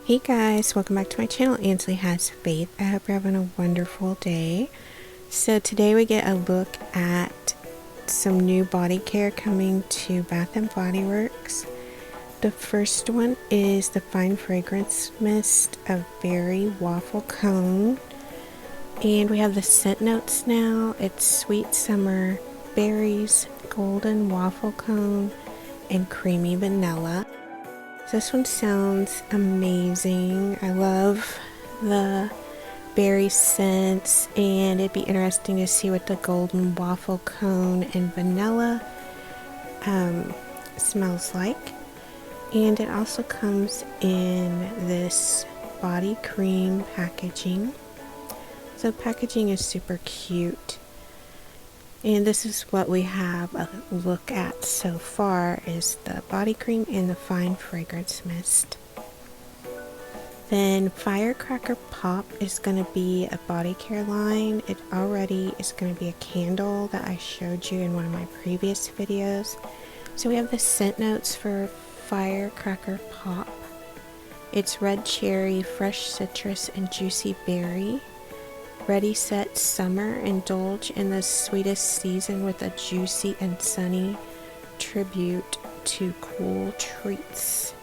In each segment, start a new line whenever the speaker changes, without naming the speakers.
Hey guys, welcome back to my channel, Ansley Has Faith. I hope you're having a wonderful day. So today we get a look at some new body care coming to Bath & Body Works. The first one is the Fine Fragrance Mist of Berry Waffle Cone. And we have the scent notes now. It's Sweet Summer Berries, Golden Waffle Cone, and Creamy Vanilla. This one sounds amazing. I love the berry scents, and it'd be interesting to see what the golden waffle cone and vanilla smells like. And it also comes in this body cream packaging. So packaging is super cute. And this is what we have a look at so far, is the body cream and the fine fragrance mist. Then Firecracker Pop is going to be a body care line. It already is going to be a candle that I showed you in one of my previous videos. So we have the scent notes for Firecracker Pop. It's red cherry, fresh citrus, and juicy berry. Ready, set, summer, indulge in the sweetest season with a juicy and sunny tribute to cool treats.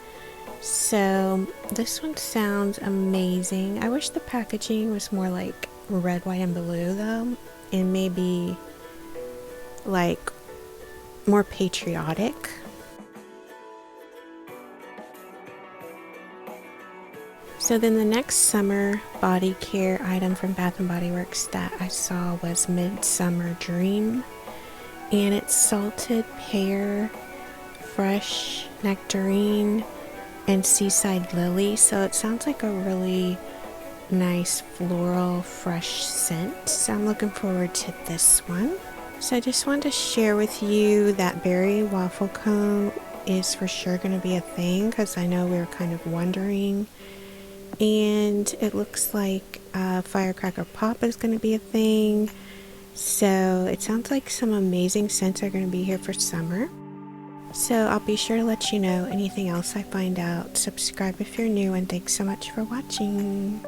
So this one sounds amazing. I wish the packaging was more like red, white, and blue though, and maybe like more patriotic. So then the next summer body care item from Bath & Body Works that I saw was MidSummer Dream. And it's salted pear, fresh nectarine, and seaside lily. So it sounds like a really nice floral fresh scent. So I'm looking forward to this one. So I just wanted to share with you that berry waffle cone is for sure going to be a thing, because I know we were kind of wondering. And it looks like Firecracker Pop is going to be a thing. So it sounds like some amazing scents are going to be here for summer. So I'll be sure to let you know anything else I find out. Subscribe if you're new, and thanks so much for watching.